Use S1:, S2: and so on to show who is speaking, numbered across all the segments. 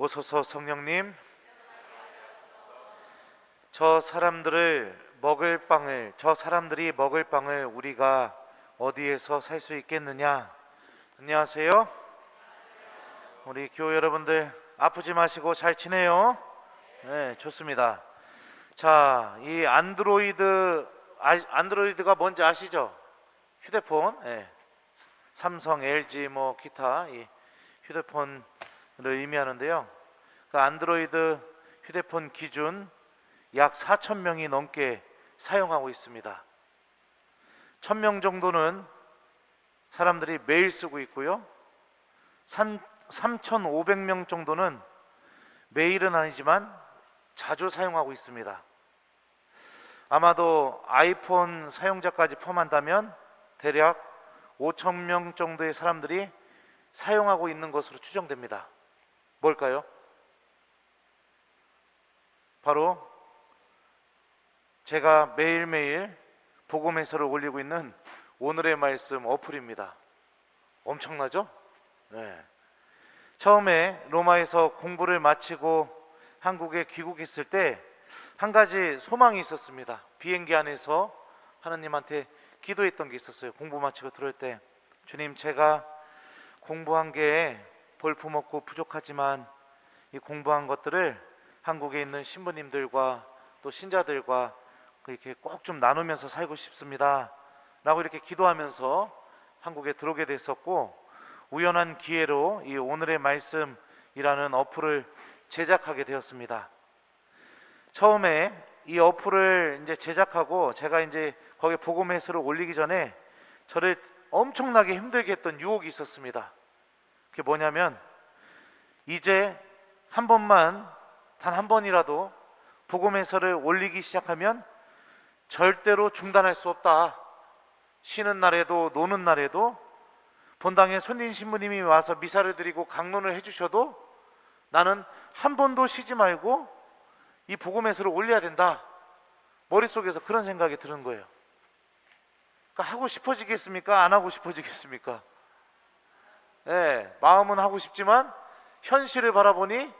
S1: 오소서 성령님, 저 사람들이 먹을 빵을 우리가 어디에서 살 수 있겠느냐? 안녕하세요. 우리 교회 여러분들 아프지 마시고 잘 지내요? 네, 좋습니다. 자, 이 안드로이드가 뭔지 아시죠? 휴대폰, 삼성, LG 뭐 기타 이 휴대폰을 의미하는데요. 그 안드로이드 휴대폰 기준 약 4,000명이 넘게 사용하고 있습니다. 1,000명 정도는 사람들이 매일 쓰고 있고요. 3,500명 정도는 매일은 아니지만 자주 사용하고 있습니다. 아마도 아이폰 사용자까지 포함한다면 대략 5,000명 정도의 사람들이 사용하고 있는 것으로 추정됩니다. 뭘까요? 바로 제가 매일매일 복음 해설을 올리고 있는 오늘의 말씀 어플입니다. 엄청나죠? 네. 처음에 로마에서 공부를 마치고 한국에 귀국했을 때 한 가지 소망이 있었습니다. 비행기 안에서 하나님한테 기도했던 게 있었어요. 공부 마치고 들어올 때, 주님, 제가 공부한 게 볼품없고 부족하지만 이 공부한 것들을 한국에 있는 신부님들과 또 신자들과 이렇게 꼭 좀 나누면서 살고 싶습니다 라고 이렇게 기도하면서 한국에 들어오게 됐었고, 우연한 기회로 이 오늘의 말씀이라는 어플을 제작하게 되었습니다. 처음에 이 어플을 이제 제작하고 제가 이제 거기에 복음 해설을 올리기 전에 저를 엄청나게 힘들게 했던 유혹이 있었습니다. 그게 뭐냐면, 이제 한 번만, 단 한 번이라도 복음 해설을 올리기 시작하면 절대로 중단할 수 없다. 쉬는 날에도 노는 날에도 본당에 손님 신부님이 와서 미사를 드리고 강론을 해주셔도 나는 한 번도 쉬지 말고 이 복음 해설을 올려야 된다. 머릿속에서 그런 생각이 드는 거예요. 그러니까 하고 싶어지겠습니까? 안 하고 싶어지겠습니까? 마음은 하고 싶지만 현실을 바라보니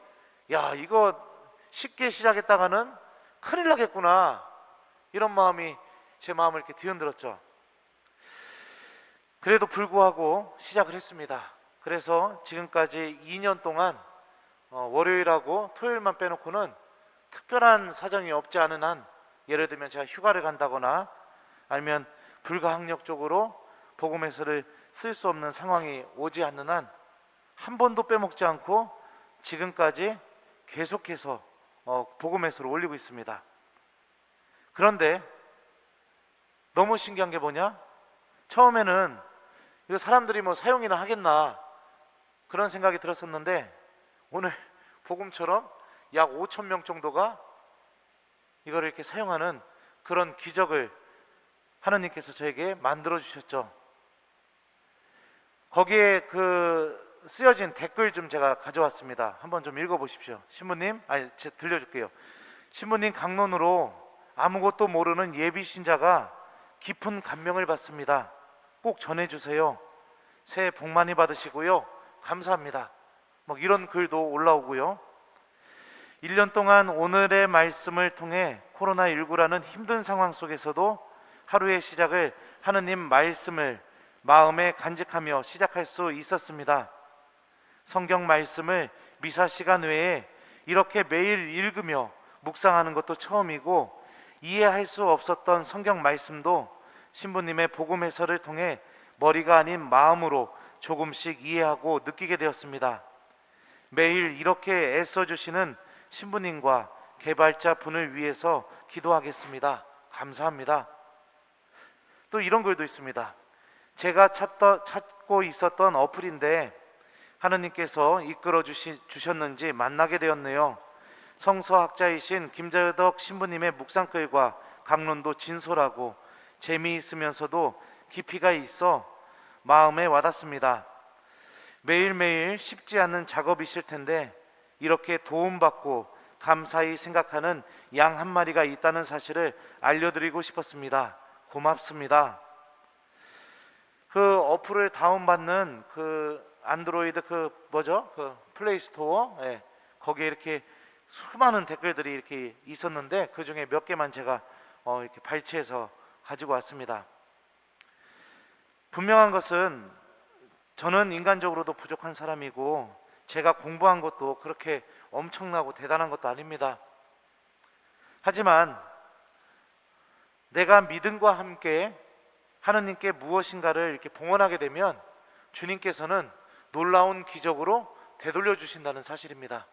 S1: 야, 이거 쉽게 시작했다가는 큰일 나겠구나, 이런 마음이 제 마음을 이렇게 뒤흔들었죠. 그래도 불구하고 시작을 했습니다. 그래서 지금까지 2년 동안 월요일하고 토요일만 빼놓고는 특별한 사정이 없지 않은 한, 예를 들면 제가 휴가를 간다거나 아니면 불가항력적으로 복음 해설을 쓸 수 없는 상황이 오지 않는 한 한 번도 빼먹지 않고 지금까지 계속해서 복음 해설을 올리고 있습니다. 그런데 너무 신기한 게 뭐냐? 처음에는 이거 사람들이 뭐 사용이나 하겠나 그런 생각이 들었었는데, 오늘 복음처럼 약 5,000명 정도가 이거를 이렇게 사용하는 그런 기적을 하나님께서 저에게 만들어 주셨죠. 거기에 쓰여진 댓글 좀 제가 가져왔습니다. 한번 좀 읽어보십시오. 신부님, 제가 들려줄게요. 신부님 강론으로 아무것도 모르는 예비 신자가 깊은 감명을 받습니다. 꼭 전해주세요. 새해 복 많이 받으시고요. 감사합니다. 뭐 이런 글도 올라오고요. 1년 동안 오늘의 말씀을 통해 코로나19라는 힘든 상황 속에서도 하루의 시작을 하느님 말씀을 마음에 간직하며 시작할 수 있었습니다. 성경 말씀을 미사 시간 외에 이렇게 매일 읽으며 묵상하는 것도 처음이고, 이해할 수 없었던 성경 말씀도 신부님의 복음 해설을 통해 머리가 아닌 마음으로 조금씩 이해하고 느끼게 되었습니다. 매일 이렇게 애써주시는 신부님과 개발자 분을 위해서 기도하겠습니다. 감사합니다. 또 이런 글도 있습니다. 제가 찾고 있었던 어플인데 하느님께서 이끌어 주셨는지 만나게 되었네요. 성서학자이신 김자덕 신부님의 묵상글과 강론도 진솔하고 재미있으면서도 깊이가 있어 마음에 와닿습니다. 매일매일 쉽지 않은 작업이실 텐데 이렇게 도움받고 감사히 생각하는 양 한 마리가 있다는 사실을 알려드리고 싶었습니다. 고맙습니다. 그 어플을 다운받는 그 안드로이드 플레이 스토어, 거기에 이렇게 수많은 댓글들이 이렇게 있었는데 그 중에 몇 개만 제가 이렇게 발췌해서 가지고 왔습니다. 분명한 것은 저는 인간적으로도 부족한 사람이고 제가 공부한 것도 그렇게 엄청나고 대단한 것도 아닙니다. 하지만 내가 믿음과 함께 하느님께 무엇인가를 이렇게 봉헌하게 되면 주님께서는 놀라운 기적으로 되돌려 주신다는 사실입니다.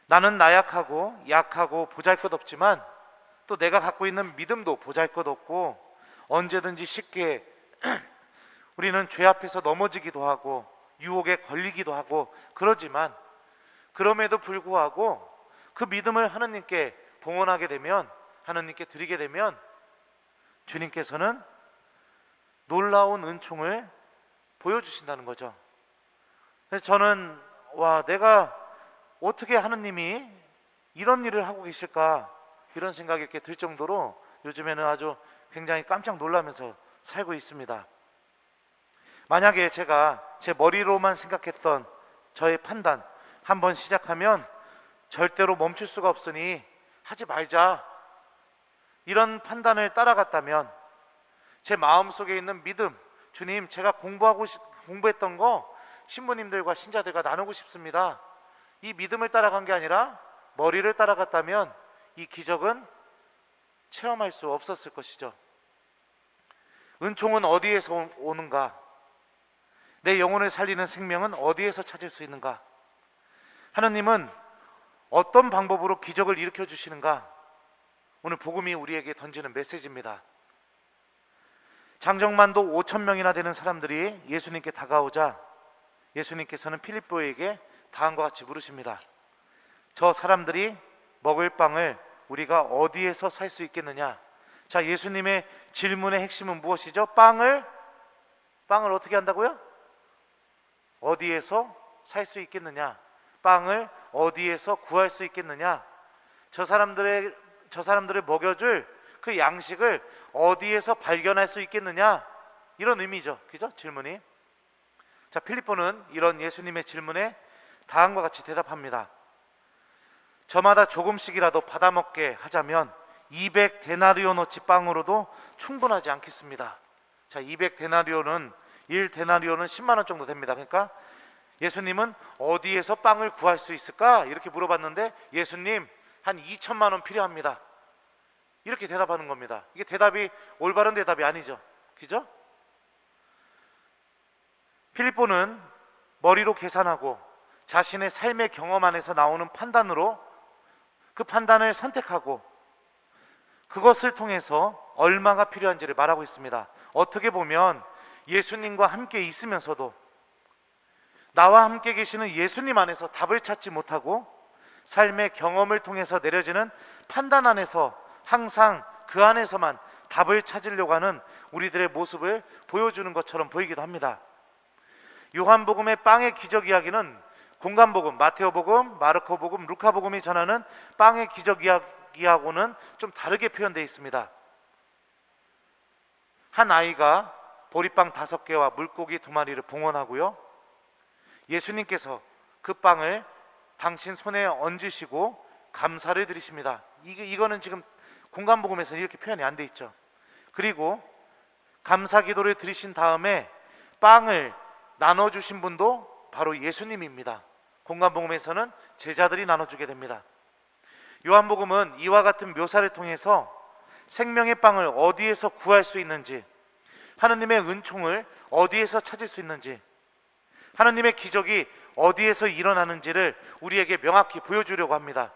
S1: 나는 나약하고 약하고 보잘것없지만 또 내가 갖고 있는 믿음도 보잘것없고 언제든지 쉽게 우리는 죄 앞에서 넘어지기도 하고 유혹에 걸리기도 하고 그러지만 그럼에도 불구하고 그 믿음을 하느님께 봉헌하게 되면, 하느님께 드리게 되면 주님께서는 놀라운 은총을 보여주신다는 거죠. 그래서 저는 내가 어떻게 하느님이 이런 일을 하고 계실까, 이런 생각이 이렇게 들 정도로 요즘에는 아주 굉장히 깜짝 놀라면서 살고 있습니다. 만약에 제가 제 머리로만 생각했던 저의 판단 한번 시작하면 절대로 멈출 수가 없으니 하지 말자, 이런 판단을 따라갔다면 제 마음속에 있는 믿음, 주님 제가 공부했던 거 신부님들과 신자들과 나누고 싶습니다, 이 믿음을 따라간 게 아니라 머리를 따라갔다면 이 기적은 체험할 수 없었을 것이죠. 은총은 어디에서 오는가? 내 영혼을 살리는 생명은 어디에서 찾을 수 있는가? 하느님은 어떤 방법으로 기적을 일으켜 주시는가? 오늘 복음이 우리에게 던지는 메시지입니다. 장정만도 5,000명이나 되는 사람들이 예수님께 다가오자 예수님께서는 필립보에게 다음과 같이 물으십니다. 저 사람들이 먹을 빵을 우리가 어디에서 살 수 있겠느냐? 자, 예수님의 질문의 핵심은 무엇이죠? 빵을 어떻게 한다고요? 어디에서 살 수 있겠느냐? 빵을 어디에서 구할 수 있겠느냐? 저 사람들을 먹여줄 그 양식을 어디에서 발견할 수 있겠느냐? 이런 의미죠. 그죠? 질문이. 자, 필립보는 이런 예수님의 질문에 다음과 같이 대답합니다. 저마다 조금씩이라도 받아먹게 하자면 200데나리오너치 빵으로도 충분하지 않겠습니다. 자, 1데나리오는 10만 원 정도 됩니다. 그러니까 예수님은 어디에서 빵을 구할 수 있을까? 이렇게 물어봤는데 예수님, 한 2천만 원 필요합니다, 이렇게 대답하는 겁니다. 이게 대답이 올바른 대답이 아니죠. 그죠? 필립보는 머리로 계산하고 자신의 삶의 경험 안에서 나오는 판단으로 그 판단을 선택하고 그것을 통해서 얼마가 필요한지를 말하고 있습니다. 어떻게 보면 예수님과 함께 있으면서도 나와 함께 계시는 예수님 안에서 답을 찾지 못하고 삶의 경험을 통해서 내려지는 판단 안에서 항상 그 안에서만 답을 찾으려고 하는 우리들의 모습을 보여주는 것처럼 보이기도 합니다. 요한복음의 빵의 기적 이야기는 공간복음, 마테오복음, 마르코복음, 루카복음이 전하는 빵의 기적 이야기하고는 좀 다르게 표현되어 있습니다. 한 아이가 보리빵 5개와 물고기 2마리를 봉헌하고요, 예수님께서 그 빵을 당신 손에 얹으시고 감사를 드리십니다. 이거는 지금 공간복음에서는 이렇게 표현이 안 돼 있죠. 그리고 감사 기도를 드리신 다음에 빵을 나눠주신 분도 바로 예수님입니다. 공간복음에서는 제자들이 나눠주게 됩니다. 요한복음은 이와 같은 묘사를 통해서 생명의 빵을 어디에서 구할 수 있는지, 하느님의 은총을 어디에서 찾을 수 있는지, 하느님의 기적이 어디에서 일어나는지를 우리에게 명확히 보여주려고 합니다.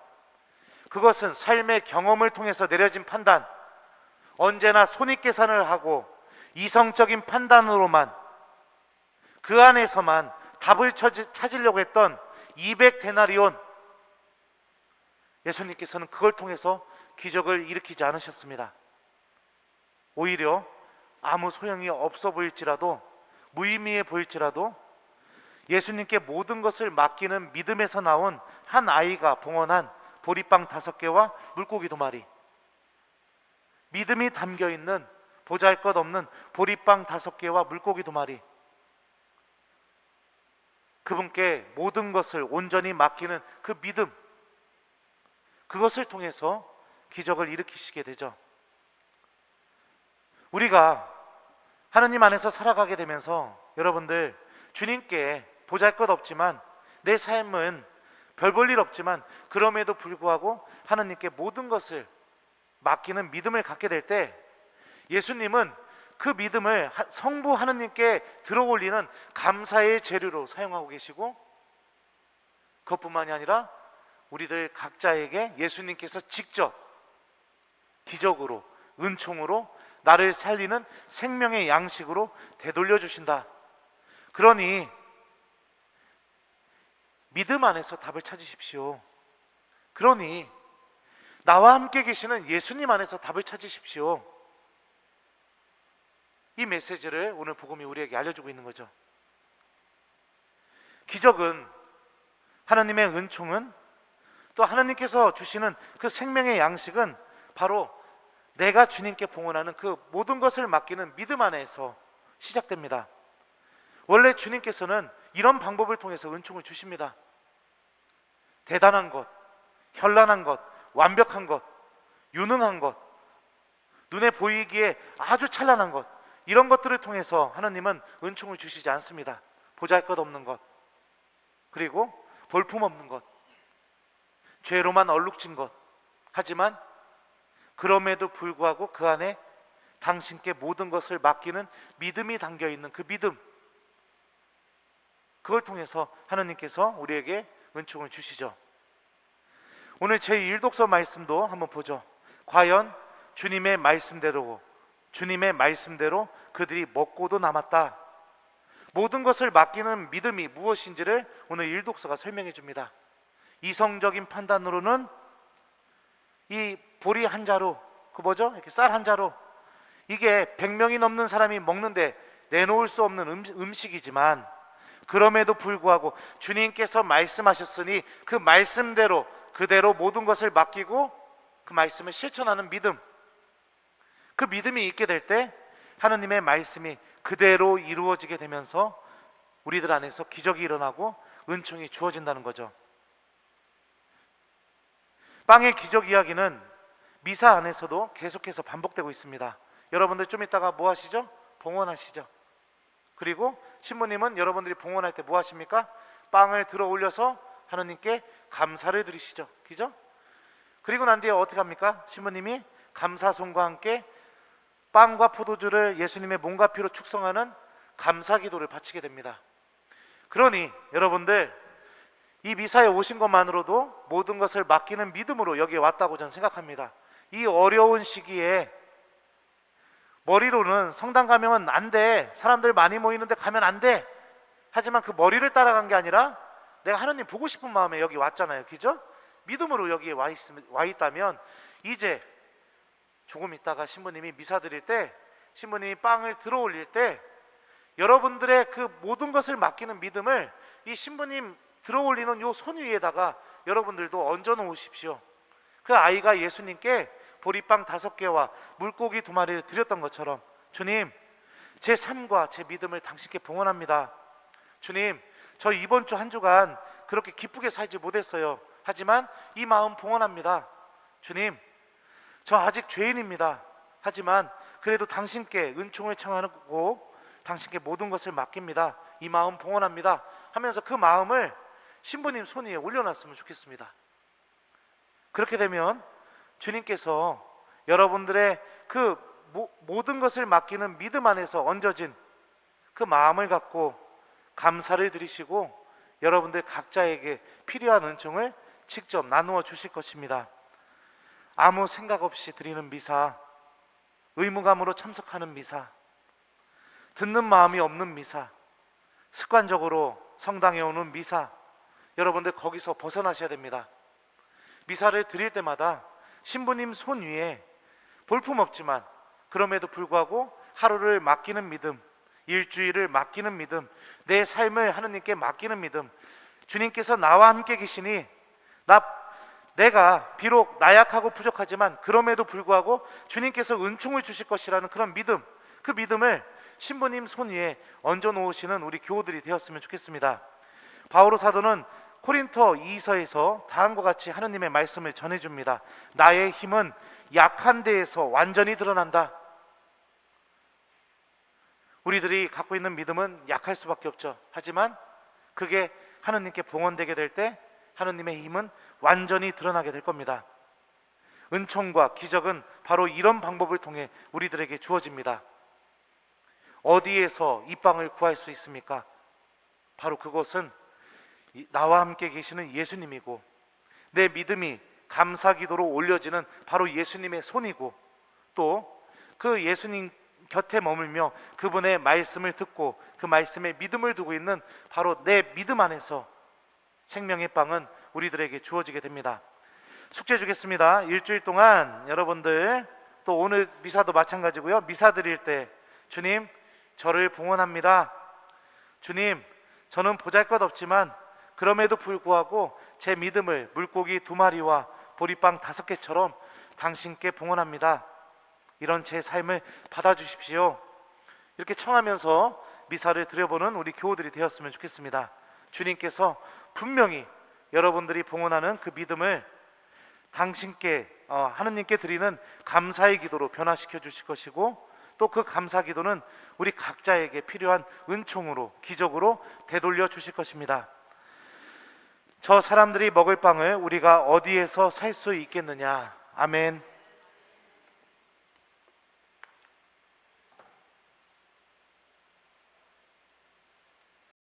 S1: 그것은 삶의 경험을 통해서 내려진 판단, 언제나 손익계산을 하고 이성적인 판단으로만 그 안에서만 답을 찾으려고 했던 200데나리온, 예수님께서는 그걸 통해서 기적을 일으키지 않으셨습니다. 오히려 아무 소용이 없어 보일지라도, 무의미해 보일지라도 예수님께 모든 것을 맡기는 믿음에서 나온 한 아이가 봉헌한 보리빵 5개와 물고기 2마리, 믿음이 담겨있는 보잘것없는 보리빵 5개와 물고기 2마리, 그분께 모든 것을 온전히 맡기는 그 믿음, 그것을 통해서 기적을 일으키시게 되죠. 우리가 하느님 안에서 살아가게 되면서 여러분들, 주님께 보잘것없지만, 내 삶은 별 볼 일 없지만 그럼에도 불구하고 하느님께 모든 것을 맡기는 믿음을 갖게 될 때, 예수님은 그 믿음을 성부 하느님께 들어올리는 감사의 재료로 사용하고 계시고, 그것뿐만이 아니라 우리들 각자에게 예수님께서 직접 기적으로, 은총으로 나를 살리는 생명의 양식으로 되돌려 주신다. 그러니 믿음 안에서 답을 찾으십시오. 그러니 나와 함께 계시는 예수님 안에서 답을 찾으십시오. 이 메시지를 오늘 복음이 우리에게 알려주고 있는 거죠. 기적은, 하나님의 은총은, 또 하나님께서 주시는 그 생명의 양식은 바로 내가 주님께 봉헌하는 그 모든 것을 맡기는 믿음 안에서 시작됩니다. 원래 주님께서는 이런 방법을 통해서 은총을 주십니다. 대단한 것, 현란한 것, 완벽한 것, 유능한 것, 눈에 보이기에 아주 찬란한 것, 이런 것들을 통해서 하나님은 은총을 주시지 않습니다. 보잘것없는 것, 그리고 볼품없는 것, 죄로만 얼룩진 것. 하지만 그럼에도 불구하고 그 안에 당신께 모든 것을 맡기는 믿음이 담겨있는 그 믿음, 그걸 통해서 하나님께서 우리에게 은총을 주시죠. 오늘 제1독서 말씀도 한번 보죠. 과연 주님의 말씀대로 그들이 먹고도 남았다. 모든 것을 맡기는 믿음이 무엇인지를 오늘 1독서가 설명해 줍니다. 이성적인 판단으로는 이 보리 한 자루, 그 뭐죠? 이렇게 쌀 한 자루, 이게 100명이 넘는 사람이 먹는데 내놓을 수 없는 음식이지만, 그럼에도 불구하고 주님께서 말씀하셨으니 그 말씀대로 그대로 모든 것을 맡기고 그 말씀을 실천하는 믿음, 그 믿음이 있게 될 때 하나님의 말씀이 그대로 이루어지게 되면서 우리들 안에서 기적이 일어나고 은총이 주어진다는 거죠. 빵의 기적 이야기는 미사 안에서도 계속해서 반복되고 있습니다. 여러분들 좀 이따가 뭐 하시죠? 봉헌하시죠. 그리고 신부님은 여러분들이 봉헌할 때 뭐 하십니까? 빵을 들어 올려서 하나님께 감사를 드리시죠. 그죠? 그리고 난 뒤에 어떻게 합니까? 신부님이 감사송과 함께 빵과 포도주를 예수님의 몸과 피로 축성하는 감사 기도를 바치게 됩니다. 그러니 여러분들, 이 미사에 오신 것만으로도 모든 것을 맡기는 믿음으로 여기에 왔다고 저는 생각합니다. 이 어려운 시기에 머리로는 성당 가면 안 돼, 사람들 많이 모이는데 가면 안 돼, 하지만 그 머리를 따라간 게 아니라 내가 하나님 보고 싶은 마음에 여기 왔잖아요. 그죠? 믿음으로 여기에 와 있다면, 이제 조금 있다가 신부님이 미사 드릴 때, 신부님이 빵을 들어 올릴 때 여러분들의 그 모든 것을 맡기는 믿음을 이 신부님 들어 올리는 요 손 위에다가 여러분들도 얹어 놓으십시오. 그 아이가 예수님께 보리빵 5개와 물고기 2마리를 드렸던 것처럼, 주님, 제 삶과 제 믿음을 당신께 봉헌합니다. 주님, 저 이번 주 한 주간 그렇게 기쁘게 살지 못했어요. 하지만 이 마음 봉헌합니다. 주님, 저 아직 죄인입니다. 하지만 그래도 당신께 은총을 청하고 당신께 모든 것을 맡깁니다. 이 마음 봉헌합니다. 하면서 그 마음을 신부님 손 위에 올려놨으면 좋겠습니다. 그렇게 되면 주님께서 여러분들의 그 모든 것을 맡기는 믿음 안에서 얹어진 그 마음을 갖고 감사를 드리시고 여러분들 각자에게 필요한 은총을 직접 나누어 주실 것입니다. 아무 생각 없이 드리는 미사, 의무감으로 참석하는 미사, 듣는 마음이 없는 미사, 습관적으로 성당에 오는 미사, 여러분들 거기서 벗어나셔야 됩니다. 미사를 드릴 때마다 신부님 손 위에 볼품없지만 그럼에도 불구하고 하루를 맡기는 믿음, 일주일을 맡기는 믿음, 내 삶을 하느님께 맡기는 믿음, 주님께서 나와 함께 계시니 내가 비록 나약하고 부족하지만 그럼에도 불구하고 주님께서 은총을 주실 것이라는 그런 믿음, 그 믿음을 신부님 손 위에 얹어 놓으시는 우리 교우들이 되었으면 좋겠습니다. 바오로 사도는 코린토 2서에서 다음과 같이 하느님의 말씀을 전해줍니다. 나의 힘은 약한 데에서 완전히 드러난다. 우리들이 갖고 있는 믿음은 약할 수밖에 없죠. 하지만 그게 하느님께 봉헌되게 될 때 하느님의 힘은 완전히 드러나게 될 겁니다. 은총과 기적은 바로 이런 방법을 통해 우리들에게 주어집니다. 어디에서 이 빵을 구할 수 있습니까? 바로 그곳은 나와 함께 계시는 예수님이고, 내 믿음이 감사기도로 올려지는 바로 예수님의 손이고, 또 그 예수님 곁에 머물며 그분의 말씀을 듣고 그 말씀에 믿음을 두고 있는 바로 내 믿음 안에서 생명의 빵은 우리들에게 주어지게 됩니다. 숙제 주겠습니다. 일주일 동안 여러분들, 또 오늘 미사도 마찬가지고요, 미사 드릴 때 주님, 저를 봉헌합니다. 주님, 저는 보잘것없지만 그럼에도 불구하고 제 믿음을 물고기 2마리와 보리빵 5개처럼 당신께 봉헌합니다. 이런 제 삶을 받아주십시오. 이렇게 청하면서 미사를 드려보는 우리 교우들이 되었으면 좋겠습니다. 주님께서 분명히 여러분들이 봉헌하는 그 믿음을 당신께, 하느님께 드리는 감사의 기도로 변화시켜 주실 것이고, 또 그 감사 기도는 우리 각자에게 필요한 은총으로, 기적으로 되돌려 주실 것입니다. 저 사람들이 먹을 빵을 우리가 어디에서 살 수 있겠느냐? 아멘.